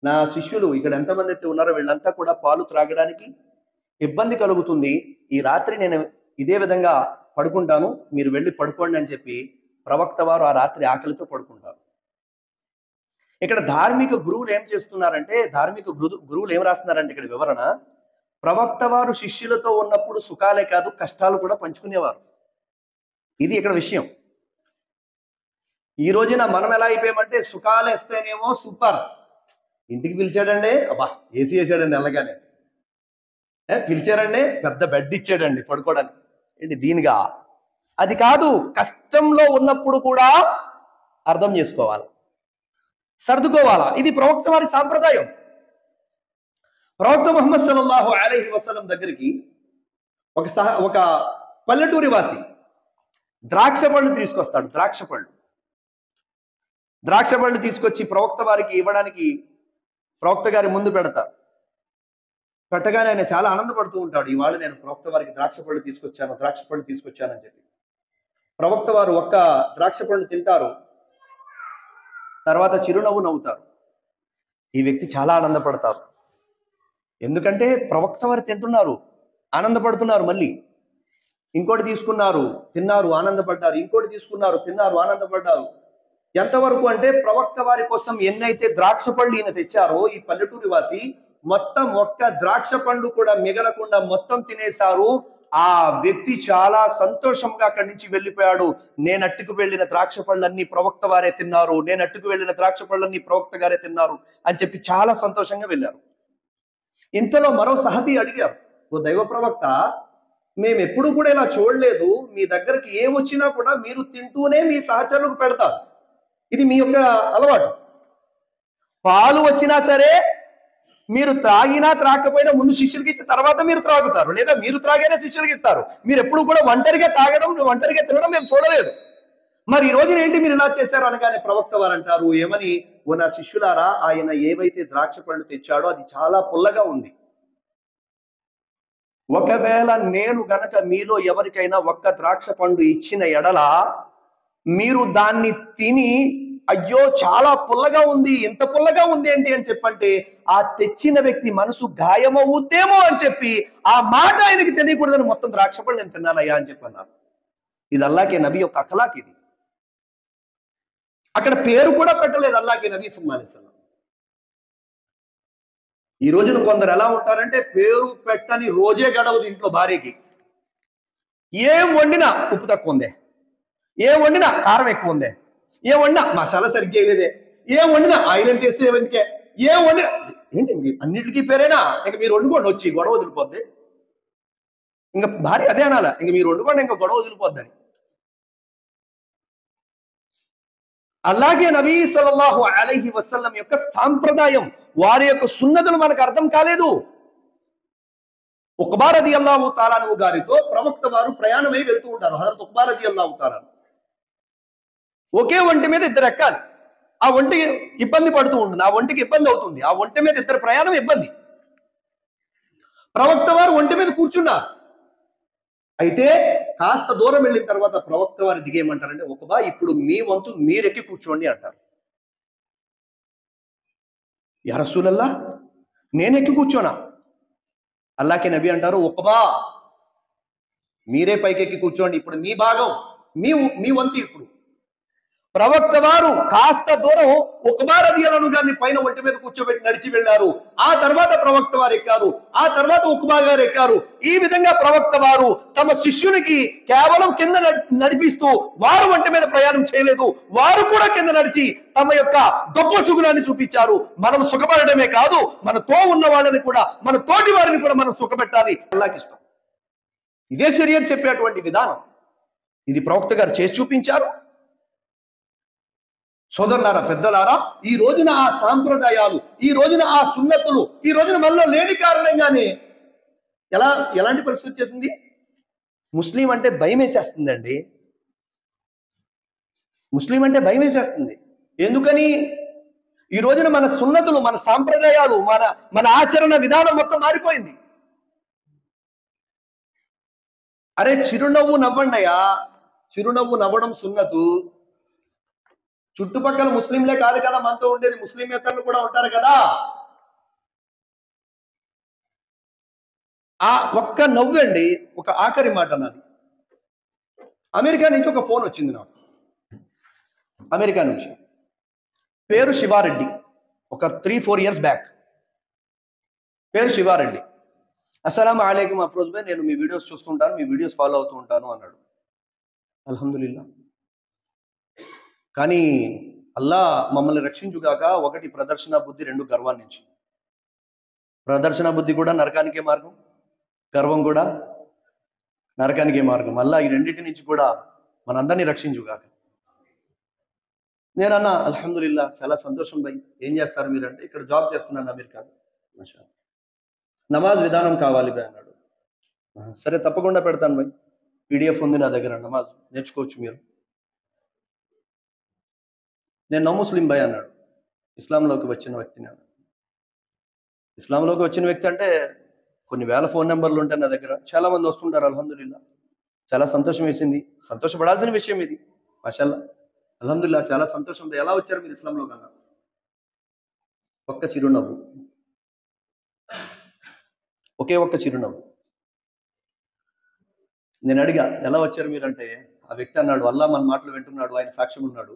నా శిష్యులు ఇక్కడ ఎంతమంది అయితే ఉన్నారో వీళ్ళంతా కూడా పాలు త్రాగడానికి ఇబ్బంది కలుగుతుంది, ఈ రాత్రి నేను ఇదే విధంగా పడుకుంటాను, మీరు వెళ్ళి పడుకోండి అని చెప్పి ప్రవక్త వారు ఆ రాత్రి ఆకలితో పడుకుంటారు. ఇక్కడ ధార్మిక గురువులు ఏం చేస్తున్నారంటే, ధార్మిక గురువులు ఏం రాస్తున్నారంటే ఇక్కడ వివరణ, ప్రవక్త వారు శిష్యులతో ఉన్నప్పుడు సుఖాలే కాదు కష్టాలు కూడా పంచుకునేవారు. ఇది ఇక్కడ విషయం. ఈ రోజున మనం ఎలా అయిపోయామంటే, సుఖాలు ఇస్తేనేమో సూపర్, ఇంటికి పిలిచాడండి, అబ్బా ఏసీ వేసాడండి వెళ్ళగానే, పిలిచారండి పెద్ద బెడ్ ఇచ్చాడండి పడుకోవడానికి, ఏంటి దీనిగా? అది కాదు, కష్టంలో ఉన్నప్పుడు కూడా అర్థం చేసుకోవాలి, సర్దుకోవాలా. ఇది ప్రవక్త వారి సాంప్రదాయం. ప్రవక్త ముహమ్మద్ సల్లల్లాహు అలైహి వసల్లం దగ్గరికి ఒక పల్లెటూరి వాసి ద్రాక్ష పళ్ళు తీసుకొస్తాడు. ద్రాక్ష పళ్ళు తీసుకొచ్చి ప్రవక్త వారికి ఇవ్వడానికి ప్రవక్త గారి ముందు పెడతారు. పెట్టగానే ఆయన చాలా ఆనందపడుతూ ఉంటాడు, ఇవాళ నేను ప్రవక్త వారికి ద్రాక్ష పళ్ళు తీసుకొచ్చానని చెప్పి. ప్రవక్త వారు ఒక్క ద్రాక్ష పళ్ళు తింటారు, తర్వాత చిరునవ్వు నవ్వుతారు. ఈ వ్యక్తి చాలా ఆనందపడతారు, ఎందుకంటే ప్రవక్త వారు తింటున్నారు, ఆనందపడుతున్నారు. మళ్ళీ ఇంకోటి తీసుకున్నారు, తిన్నారు, ఆనందపడ్డారు. ఇంకోటి తీసుకున్నారు, తిన్నారు, ఆనందపడ్డారు. ఎంతవరకు అంటే ప్రవక్త వారి కోసం ఎన్నైతే ద్రాక్ష పళ్ళు ఈయన తెచ్చారో ఈ పల్లెటూరి వాసి మొత్తం ఒక్క ద్రాక్ష పండు కూడా మిగలకుండా మొత్తం తినేశారు. ఆ వ్యక్తి చాలా సంతోషంగా అక్కడి నుంచి వెళ్ళిపోయాడు. నేనట్టుకు వెళ్ళిన ద్రాక్ష పళ్ళన్నీ ప్రవక్త వారే తిన్నారు, నేనట్టుకు వెళ్ళిన ద్రాక్ష పళ్ళన్నీ ప్రవక్త గారే తిన్నారు అని చెప్పి చాలా సంతోషంగా వెళ్ళారు. ఇంతలో మరో సహబీ అడిగారు, ఓ దైవ ప్రవక్త, మేము ఎప్పుడు కూడా ఇలా చూడలేదు, మీ దగ్గరికి ఏ వచ్చినా కూడా మీరు తింటూనే మీ సహచరులకు పెడతారు, ఇది మీ యొక్క అలవాటు. పాలు వచ్చినా సరే మీరు త్రాగినా త్రాకపోయినా ముందు శిష్యులకి ఇచ్చిన తర్వాత మీరు త్రాగుతారు, లేదా మీరు త్రాగైనా శిష్యులకి ఇస్తారు. మీరు ఎప్పుడు కూడా ఒంటరిగా తాగడం, ఒంటరిగా తినడం మేము చూడలేదు. మరి ఈ రోజున ఏంటి మీరు ఇలా చేశారు అనగానే ప్రవక్త వారు అంటారు ఏమని, ఓ నా శిష్యులారా, ఆయన ఏవైతే ద్రాక్ష పళ్ళు తెచ్చాడో అది చాలా పుల్లగా ఉంది. ఒకవేళ నేను గనక మీలో ఎవరికైనా ఒక్క ద్రాక్ష పండు ఇచ్చిన ఎడల మీరు దాన్ని తిని అయ్యో చాలా పుల్లగా ఉంది, ఎంత పుల్లగా ఉంది ఏంటి అని చెప్పంటే ఆ తెచ్చిన వ్యక్తి మనసు గాయమవుద్దేమో అని చెప్పి ఆ మాట ఆయనకి తెలియకూడదని మొత్తం ద్రాక్ష పళ్ళు నేను తిన్నానయ్యా అని చెప్పి అన్నారు. ఇది అల్లాకే నబీ యొక్క అఖలాక్. ఇది అక్కడ పేరు కూడా పెట్టలేదు అల్లాకే నబీ సల్లల్లాహు అలైహి వసల్లం. ఈ రోజున కొందరు ఎలా ఉంటారంటే పేరు పెట్టని రోజే గడవదు ఇంట్లో భార్యకి. ఏం వండినా ఉప్పు తక్కువ ఉందే, ఏం వండినా కారం ఎక్కువ ఉందే, ఏం వండినా మసాలా సరిగ్గా వేయలేదే, ఏం వండినా ఆయిల్ ఎంత వేస్తే ఎందుకే, ఏం వండినా ఏంటి అన్నిటికీ పేరేనా, ఇంక మీరు వండుకోండి, వచ్చి గొడవ వదిలిపోద్ది. ఇంకా భార్య అదే అనాల, ఇంక మీరు వండుకోండి, ఇంకా గొడవ వదిలిపోద్దని. అలాగే నబీ సల్లల్లాహు అలైహి వసల్లం యొక్క సాంప్రదాయం, వారి యొక్క సున్నతులు మనకు అర్థం కాలేదు. ఉక్బా రదియల్లాహు తాలా అన్హు గారితో ప్రవక్త వారు ప్రయాణమై వెళ్తూ ఉంటారు. హజరత్ ఉక్బా రదియల్లాహు తాలా ఒకే ఒంటి మీద ఇద్దరు ఎక్కాలి. ఆ ఒంటి ఇబ్బంది పడుతూ ఉంటుంది, ఆ ఒంటికి ఇబ్బంది అవుతుంది, ఆ ఒంటి మీద ఇద్దరు ప్రయాణం ఇబ్బంది. ప్రవక్త వారు ఒంటి మీద కూర్చున్నారు. అయితే కాస్త దూరం వెళ్ళిన తర్వాత ప్రవక్త వారు దిగేయమంటారంటే, ఒకబా ఇప్పుడు మీ వంతు మీరెక్కి కూర్చోండి అంటారు. యా రసూలల్లా, నేనెక్కి కూర్చోనా? అల్లాకే నబీ అంటారు, ఒకబా మీరే పైకెక్కి కూర్చోండి, ఇప్పుడు మీ భాగం, మీ వంతు. ఇప్పుడు ప్రవక్త వారు కాస్త దూరం ఉక్బా రదియల్లాహు గారిని పైన ఒంటి మీద కూర్చోబెట్టి నడిచి వెళ్ళారు. ఆ తర్వాత ప్రవక్త వారు ఎక్కారు, ఆ తర్వాత ఉక్బా గారు ఎక్కారు. ఈ విధంగా ప్రవక్త వారు తమ శిష్యునికి కేవలం కింద నడిపిస్తూ వారు ఒంటి మీద ప్రయాణం చేయలేదు, వారు కూడా కింద నడిచి తమ యొక్క గొప్ప సుగుణాన్ని చూపించారు. మనం సుఖపడటమే కాదు, మనతో ఉన్న వాళ్ళని కూడా, మన తోటి వారిని కూడా మనం సుఖపెట్టాలి. అల్లాహ్కి ఇష్టం. ఇదే షరియత్ చెప్పేటువంటి విధానం. ఇది ప్రవక్త గారు చేసి చూపించారు. సోదరులారా, పెద్దలారా, ఈ రోజున ఆ సాంప్రదాయాలు, ఈ రోజున ఆ సున్నతులు ఈ రోజున మనలో లేని కారణంగానే ఎలాంటి పరిస్థితి వచ్చేసింది? ముస్లిం అంటే భయం వేసేస్తుందండి. ముస్లిం అంటే భయం వేసేస్తుంది. ఎందుకని? ఈ రోజున మన సున్నతులు, మన సాంప్రదాయాలు, మన ఆచరణ విధానం మొత్తం మారిపోయింది. అరే చిరునవ్వు నవ్వండియా, చిరునవ్వు నవ్వడం సున్నతు. చుట్టుపక్కల ముస్లింలే కాదు కదా మనతో ఉండేది, ముస్లిమేతరులు కూడా ఉంటారు కదా. ఆ ఒక్క నవ్వండి. ఒక ఆఖరి మాట నాది. అమెరికా నుంచి ఒక ఫోన్ వచ్చింది నాకు. అమెరికా నుంచి, పేరు శివారెడ్డి. ఒక 3-4 years బ్యాక్. పేరు శివారెడ్డి. అస్సలాము అలైకుం అఫ్రోజ్ భాయ్, నేను మీ వీడియోస్ చూస్తుంటాను, మీ వీడియోస్ ఫాలో అవుతూ ఉంటాను అన్నాడు. అల్హమ్దులిల్లా. కానీ అల్లా మమ్మల్ని రక్షించుగాక. 1 ప్రదర్శన బుద్ధి, 2 గర్వం నుంచి. ప్రదర్శన బుద్ధి కూడా నరకానికే మార్గం, గర్వం కూడా నరకానికే మార్గం. అల్లా ఈ రెండింటి నుంచి కూడా మనందరినీ రక్షించుగాక. నేనన్నా అల్హమ్దులిల్లా, చాలా సంతోషం భయ్. ఏం చేస్తారు మీరంటే, ఇక్కడ జాబ్ చేస్తున్నాను అమెరికాలో. నమాజ్ విధానం కావాలి భయ్ అన్నాడు. సరే తప్పకుండా పెడతాను భయ్, PDF ఉంది నా దగ్గర, నమాజ్ నేర్చుకోవచ్చు మీరు. నేను నో ముస్లిం భయ్ అన్నాడు. ఇస్లాంలోకి వచ్చిన వ్యక్తిని. ఇస్లాంలోకి వచ్చిన వ్యక్తి అంటే కొన్ని వేల ఫోన్ నెంబర్లు ఉంటాయి నా దగ్గర, చాలా మంది వస్తుంటారు. అల్హమ్దులిల్లా, చాలా సంతోషం వేసింది, సంతోషపడాల్సిన విషయం ఇది. మాషాల్లా, అల్హమ్దులిల్లా, చాలా సంతోషం. ఎలా వచ్చారు మీరు ఇస్లాంలో కన్నా? ఒక్క చిరునవ్వు, ఒకే ఒక్క చిరునవ్వు. నేను అడిగా, ఎలా వచ్చారు మీరంటే, ఆ వ్యక్తి అన్నాడు, అల్లా మన మాటలు వింటున్నాడు, ఆయన సాక్ష్యం ఉన్నాడు.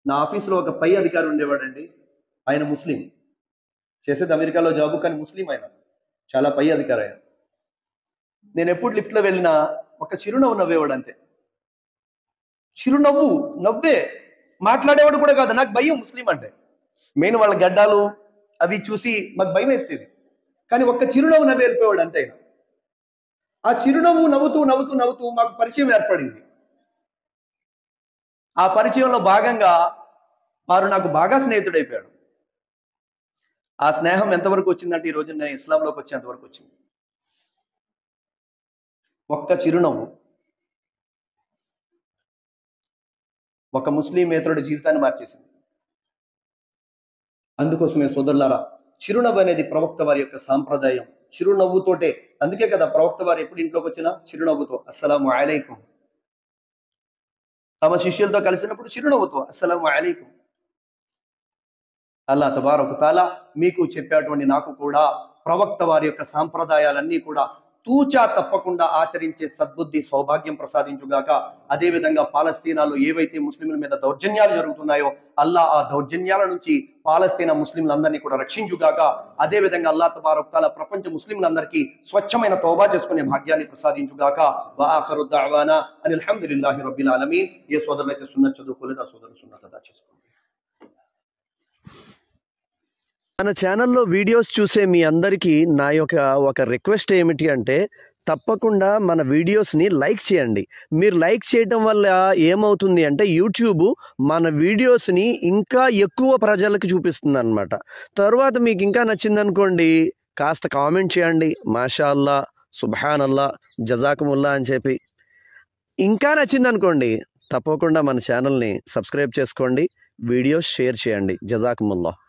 నా ఆఫీసులో ఒక పై అధికారి ఉండేవాడండి, ఆయన ముస్లిం, చేసేది అమెరికాలో జాబు, కానీ ముస్లిం. ఆయన చాలా పై అధికారి. ఆయన నేను ఎప్పుడు లిఫ్ట్లో వెళ్ళినా ఒక చిరునవ్వు నవ్వేవాడు, అంతే. చిరునవ్వు నవ్వే, మాట్లాడేవాడు కూడా కాదు. నాకు భయం ముస్లిం అంటే. మెయిన్ వాళ్ళ గడ్డాలు అవి చూసి మాకు భయం వేసేది, కానీ ఒక్క చిరునవ్వు నవ్వు వెళ్ళిపోయాడు, అంతే. ఆ చిరునవ్వు నవ్వుతూ నవ్వుతూ నవ్వుతూ మాకు పరిచయం ఏర్పడింది. ఆ పరిచయంలో భాగంగా వారు నాకు బాగా స్నేహితుడైపోయాడు. ఆ స్నేహం ఎంతవరకు వచ్చిందంటే, ఈరోజు నేను ఇస్లాంలోకి వచ్చేంతవరకు వచ్చింది. ఒక్క చిరునవ్వు ఒక ముస్లిమేతరుడి జీవితాన్ని మార్చేసింది. అందుకోసమే సోదరులారా, చిరునవ్వు అనేది ప్రవక్త వారి యొక్క సాంప్రదాయం. చిరునవ్వుతోటే, అందుకే కదా ప్రవక్త వారు ఎప్పుడు ఇంట్లోకి వచ్చినా చిరునవ్వుతో అస్సలాము అలైకుం. తమ శిష్యులతో కలిసినప్పుడు చిరునవ్వుతో అస్సలాము అలైకుం. అల్లాహ్ తబారక తఆలా మీకు చెప్పేటువంటి నాకు కూడా ప్రవక్త వారి యొక్క సాంప్రదాయాలన్నీ కూడా తూచా తప్పకుండా ఆచరించే సద్బుద్ధి, సౌభాగ్యం ప్రసాదించుగాక. అదేవిధంగా పాలస్తీనాలో ఏవైతే ముస్లింల మీద దౌర్జన్యాలు జరుగుతున్నాయో, అల్లాహ్ ఆ దౌర్జన్యాల నుంచి పాలస్తీనా ముస్లింలందరినీ కూడా రక్షించుగాక. అదేవిధంగా అల్లాహ్ తబారక తఆలా ప్రపంచ ముస్లింలందరికీ స్వచ్ఛమైన తౌబా చేసుకునే భాగ్యాన్ని ప్రసాదించుగాక. వ ఆఖిరు దఅవానా అనిల్ హమ్దులిల్లాహి రబ్బిల్ ఆలమీన్. ఏ సోదరులైతే సున్నత్ చదువుకోలేదు, ఆ సోదరులు సున్నత్ అదా చేసుకోండి. మన ఛానల్లో వీడియోస్ చూసే మీ అందరికీ నా యొక్క ఒక రిక్వెస్ట్ ఏమిటి అంటే, తప్పకుండా మన వీడియోస్ని లైక్ చేయండి. మీరు లైక్ చేయడం వల్ల ఏమవుతుంది అంటే, యూట్యూబ్ మన వీడియోస్ని ఇంకా ఎక్కువ ప్రజలకు చూపిస్తుంది అనమాట. తర్వాత మీకు ఇంకా నచ్చిందనుకోండి, కాస్త కామెంట్ చేయండి, మాషా అల్లా, సుబ్హానల్లా, జజాకుముల్లా అని చెప్పి. ఇంకా నచ్చిందనుకోండి, తప్పకుండా మన ఛానల్ని సబ్స్క్రైబ్ చేసుకోండి, వీడియోస్ షేర్ చేయండి. జజాకుముల్లాహ్.